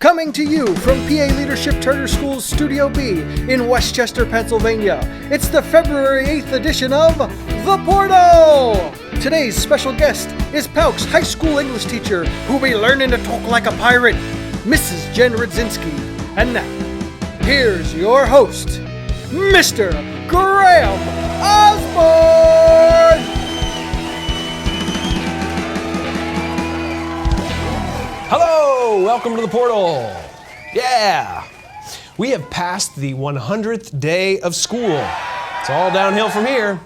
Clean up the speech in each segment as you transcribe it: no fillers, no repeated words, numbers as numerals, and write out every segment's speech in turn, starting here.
Coming to you from PA Leadership Charter School's Studio B in Westchester, Pennsylvania, it's the February 8th edition of The Portal! Today's special guest is PALCS high school English teacher who'll be learning to talk like a pirate, Mrs. Jenn Rudzniski. And now, here's your host, Mr. Graham Osborne! Hello, welcome to the portal. Yeah, we have passed the 100th day of school. It's all downhill from here.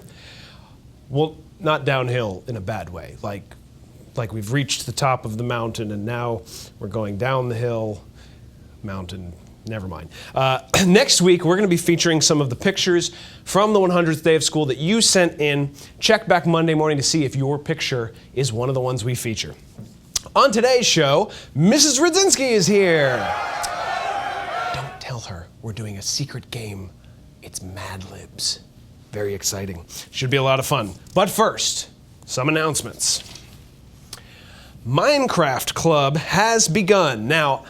Well, not downhill in a bad way, like we've reached the top of the mountain and now we're going down the hill, mountain, never mind. Next week, we're going to be featuring some of the pictures from the 100th day of school that you sent in. Check back Monday morning to see if your picture is one of the ones we feature. On today's show, Mrs. Rudzinski is here. Don't tell her we're doing a secret game. It's Mad Libs. Very exciting. Should be a lot of fun. But first, some announcements. Minecraft Club has begun. Now,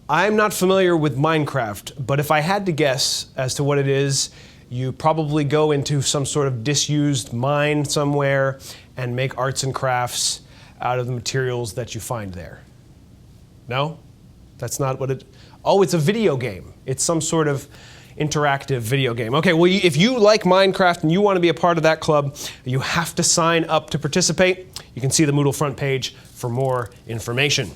I'm not familiar with Minecraft, but if I had to guess as to what it is, you probably go into some sort of disused mine somewhere and make arts and crafts out of the materials that you find there. No? That's not what it... Oh, it's a video game. It's some sort of interactive video game. Okay, well, if you like Minecraft and you want to be a part of that club, you have to sign up to participate. You can see the Moodle front page for more information.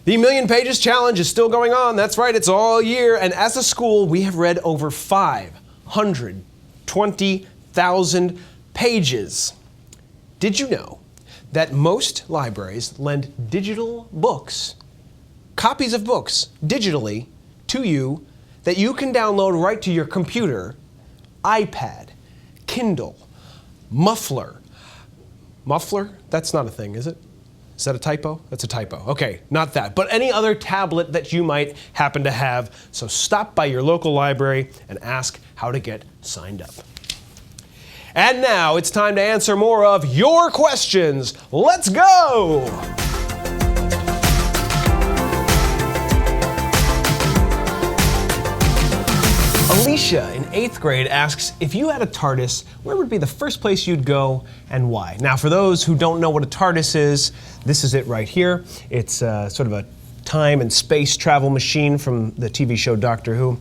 The Million Pages Challenge is still going on. That's right, it's all year. And as a school, we have read over 520,000 pages. Did you know that most libraries lend digital books, copies of books, digitally to you that you can download right to your computer, iPad, Kindle, Muffler. Muffler? That's not a thing, is it? Is that a typo? That's a typo. Okay, not that. But any other tablet that you might happen to have. So stop by your local library and ask how to get signed up. And now it's time to answer more of your questions. Let's go! Alicia in 8th grade asks, if you had a TARDIS, where would be the first place you'd go and why? Now, for those who don't know what a TARDIS is, this is it right here. It's sort of a time and space travel machine from the TV show Doctor Who.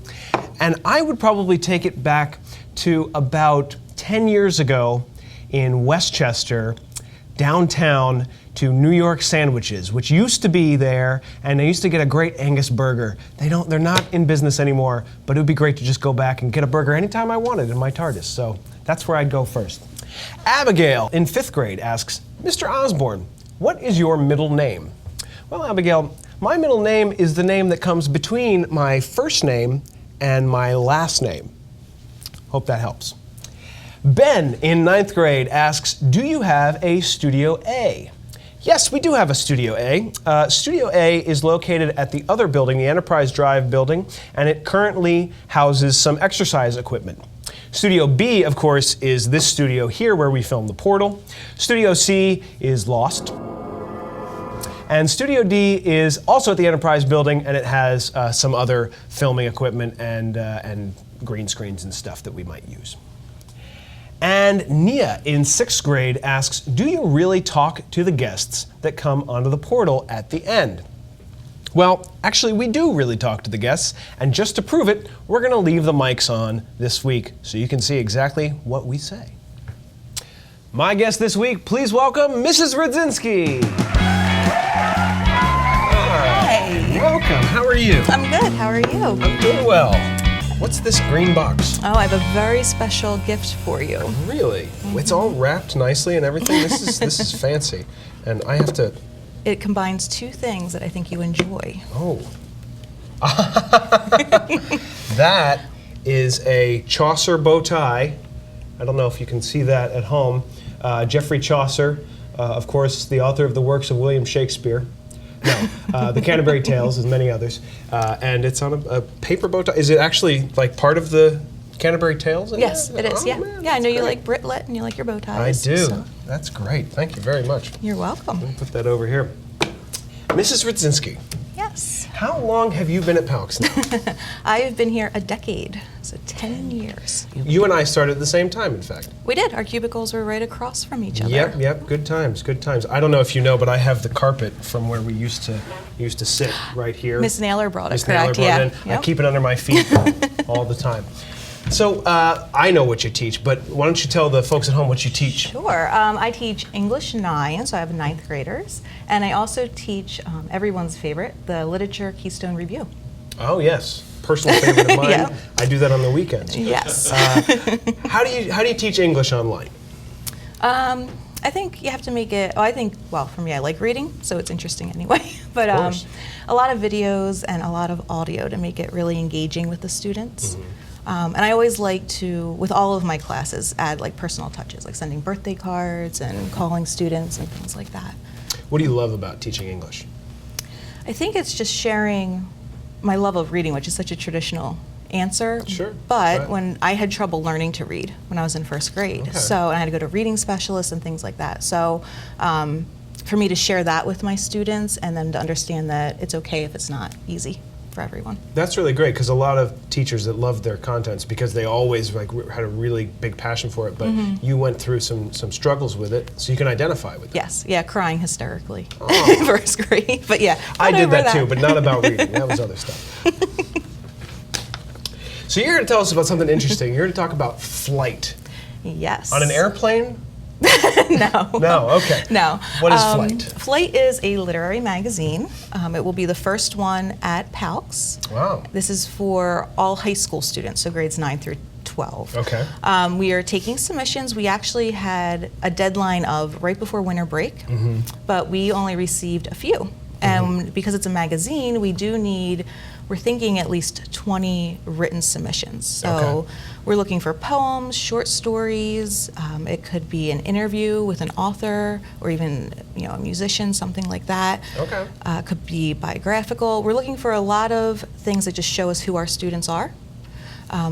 And I would probably take it back to about 10 years ago in Westchester, downtown, to New York Sandwiches, which used to be there, and I used to get a great Angus burger. They're not in business anymore, but it would be great to just go back and get a burger anytime I wanted in my TARDIS. So that's where I'd go first. Abigail in 5th grade asks, Mr. Osborne, what is your middle name? Well, Abigail, my middle name is the name that comes between my first name and my last name. Hope that helps. Ben in 9th grade asks, do you have a Studio A? Yes, we do have a Studio A. Studio A is located at the other building, the Enterprise Drive building, and it currently houses some exercise equipment. Studio B, of course, is this studio here where we film The Portal. Studio C is lost. And Studio D is also at the Enterprise building, and it has some other filming equipment and green screens and stuff that we might use. And Nia in 6th grade asks, do you really talk to the guests that come onto the portal at the end? Well, actually, we do really talk to the guests, and just to prove it, we're going to leave the mics on this week so you can see exactly what we say. My guest this week, please welcome Mrs. Rudzinski. Hi. Welcome. How are you? I'm good. How are you? I'm doing well. What's this green box? Oh, I have a very special gift for you. Really? Mm-hmm. It's all wrapped nicely and everything. This is fancy, and I have to. It combines two things that I think you enjoy. Oh. That is a Chaucer bow tie. I don't know if you can see that at home. Geoffrey Chaucer, of course, the author of the works of William Shakespeare. No, the Canterbury Tales and many others. And it's on a paper bow tie. Is it actually like part of the Canterbury Tales? Yes, it is. Oh, Yeah, man, yeah. I know you great. like Britlet and you like your bow I ties. do. So. That's great. Thank you very much. You're welcome. Let me put that over here. Mrs. Rudzinski. Yeah. Yes. How long have you been at PALCS now? I have been here a decade, so 10 years. You and I started at the same time, in fact. We did. Our cubicles were right across from each other. Yep. Good times, good times. I don't know if you know, but I have the carpet from where we used to sit right here. Miss Naylor brought it, Miss Naylor correct? brought it in. Yep. I keep it under my feet all the time. So I know what you teach, but why don't you tell the folks at home what you teach? Sure. I teach English 9, so I have 9th graders. And I also teach everyone's favorite, the Literature Keystone Review. Oh, yes. Personal favorite of mine. Yep. I do that on the weekends. Yes. How do you teach English online? I think you have to make it, well, for me, I like reading, so it's interesting anyway. But a lot of videos and a lot of audio to make it really engaging with the students. Mm-hmm. And I always like to, with all of my classes, add like personal touches, like sending birthday cards and calling students and things like that. What do you love about teaching English? I think it's just sharing my love of reading, which is such a traditional answer. Sure. But Right. when I had trouble learning to read when I was in 1st grade, Okay. so I had to go to reading specialists and things like that. So for me to share that with my students and them to understand that it's okay if it's not easy for everyone. That's really great, because a lot of teachers that love their contents because they always had a really big passion for it, but you went through some struggles with it, so you can identify with it. Yes, yeah, crying hysterically Oh. in 1st grade, but yeah. I did whatever that too, but not about reading. That was other stuff. So you're going to tell us about something interesting. You're going to talk about flight. Yes. On an airplane? No. No, okay. No. What is Flight? Flight is a literary magazine. It will be the first one at PALCS. Wow. This is for all high school students, so grades 9 through 12. Okay. We are taking submissions. We actually had a deadline of right before winter break, but we only received a few. And because it's a magazine, we're thinking at least 20 written submissions. So Okay. we're looking for poems, short stories. It could be an interview with an author, or even a musician, something like that. Okay. Could be biographical. We're looking for a lot of things that just show us who our students are.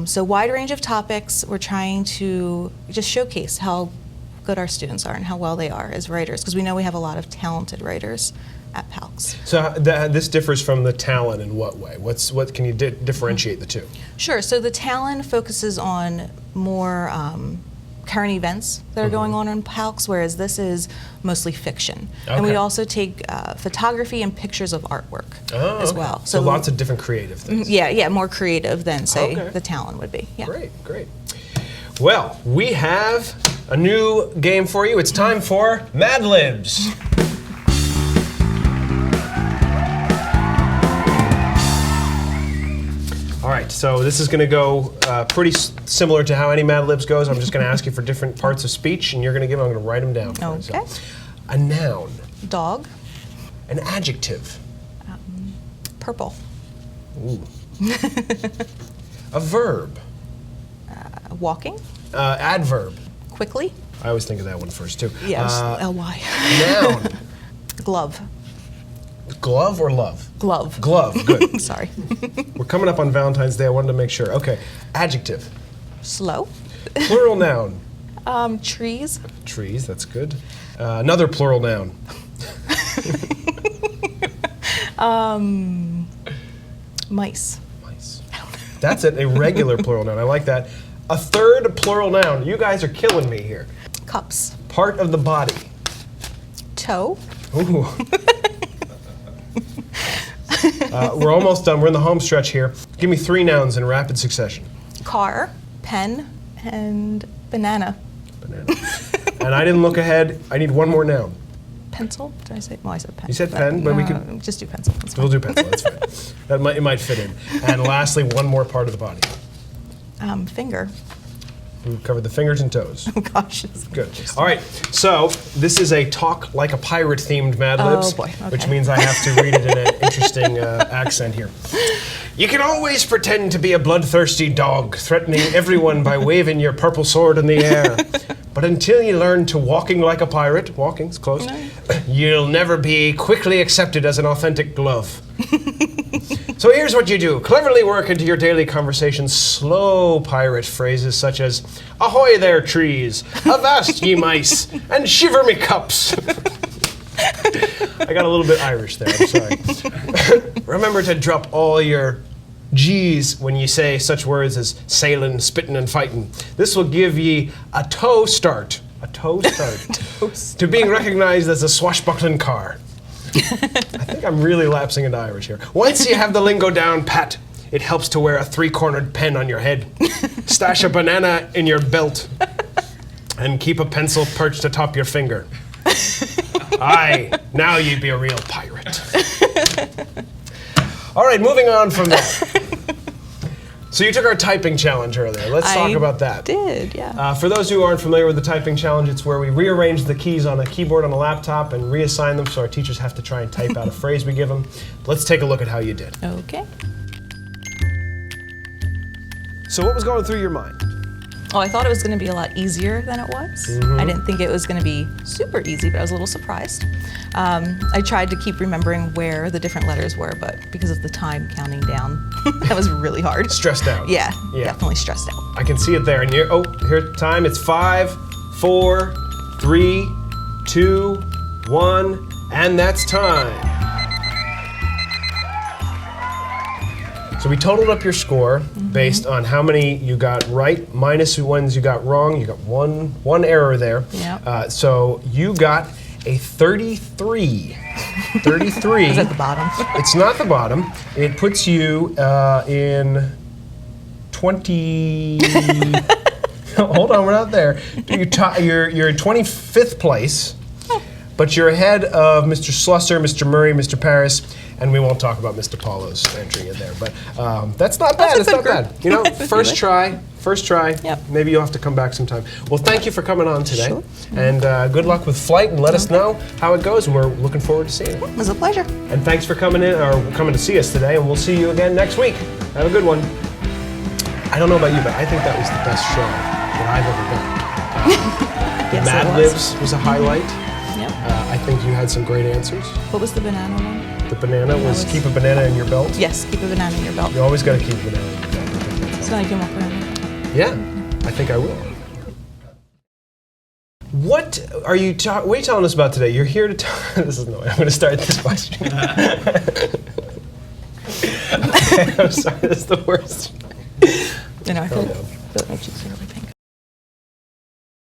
So wide range of topics. We're trying to just showcase how good our students are and how well they are as writers, because we know we have a lot of talented writers at PALCS. So this differs from the Talon in what way? What can you differentiate the two? Sure. So the Talon focuses on more current events that are going on in PALCS, whereas this is mostly fiction. And we Okay. also take photography and pictures of artwork as okay. well. So lots of different creative things. Yeah, more creative than, say, Okay. the Talon would be. Yeah. Great. Well, we have a new game for you. It's time for Mad Libs. All right, so this is going to go pretty similar to how any Mad Libs goes. I'm just going to ask you for different parts of speech, and you're going to give them. I'm going to write them down. For you. So, Okay. a noun, Dog. an adjective, Purple. ooh. A verb, Walking. adverb. Quickly. I always think of that one first too. Yes. L-Y. Noun, Glove. glove or love? Glove. Glove, good. Sorry. We're coming up on Valentine's Day. I wanted to make sure. Okay, adjective, Slow. plural noun. Trees. Trees, that's good. Another plural noun. Mice. Mice. That's it, a regular plural noun. I like that. A third plural noun. You guys are killing me here. Cups. Part of the body. Toe. Ooh. We're almost done. We're in the home stretch here. Give me 3 nouns in rapid succession. Car. Pen. And banana. Banana. And I didn't look ahead. I need one more noun. Pencil. Did I say? Well, I said pen. You said pen, but we could just do pencil. That's We'll fine. do pencil. That's fine. It might fit in. And lastly, one more part of the body. Finger. We covered the fingers and toes. Oh gosh. It's Good. All right. So this is a talk like a pirate themed Mad Libs, Oh, boy. which Okay. means I have to read it in an interesting accent here. You can always pretend to be a bloodthirsty dog, threatening everyone by waving your purple sword in the air. But until you learn to walking like a pirate, walking's close, you'll never be quickly accepted as an authentic glove. So here's what you do. Cleverly work into your daily conversation slow pirate phrases such as, ahoy there trees, avast ye mice, and shiver me cups. I got a little bit Irish there, I'm sorry. Remember to drop all your G's when you say such words as sailing, spitting, and fighting. This will give ye a toe start. A toe start. To being recognized as a swashbuckling car. I think I'm really lapsing into Irish here. Once you have the lingo down pat, it helps to wear a three-cornered pen on your head. Stash a banana in your belt. And keep a pencil perched atop your finger. Aye, now you'd be a real pirate. All right, moving on from that. So you took our typing challenge earlier. Let's talk about that. I did, yeah. For those who aren't familiar with the typing challenge, it's where we rearrange the keys on a keyboard on a laptop and reassign them so our teachers have to try and type out a phrase we give them. Let's take a look at how you did. Okay. So what was going through your mind? Oh, I thought it was going to be a lot easier than it was. I didn't think it was going to be super easy, but I was a little surprised. I tried to keep remembering where the different letters were, but because of the time counting down, that was really hard. Stressed out. Yeah, definitely stressed out. I can see it there. And you're, here, time. It's 5, 4, 3, 2, 1, and that's time. So we totaled up your score based on how many you got right minus the ones you got wrong. You got one error there. Yeah. So you got a 33. 33. Is at the bottom? It's not the bottom. It puts you in 20. Hold on, we're not there. You're in 25th place, but you're ahead of Mr. Slusser, Mr. Murray, Mr. Paris, and we won't talk about Mr. Paulo's entry in there. But that's not bad. It's not bad. You know, first try. Yep. Maybe you'll have to come back sometime. Well, thank you for coming on today, Sure. and good luck with flight. And let us know how it goes. And we're looking forward to seeing it. It was a pleasure. And thanks for coming to see us today. And we'll see you again next week. Have a good one. I don't know about you, but I think that was the best show that I've ever done. Yes, Mad it was. Libs was a highlight. Yep. I think you had some great answers. What was the banana one? The banana was was- keep a banana in your belt. Yes, keep a banana in your belt. You always got to keep a banana in your belt. So now you can walk around. Yeah, I think I will. What are you what are you telling us about today? You're here to tell. This is no way. I'm going to start this question. I'm sorry. That's the worst. You know, I feel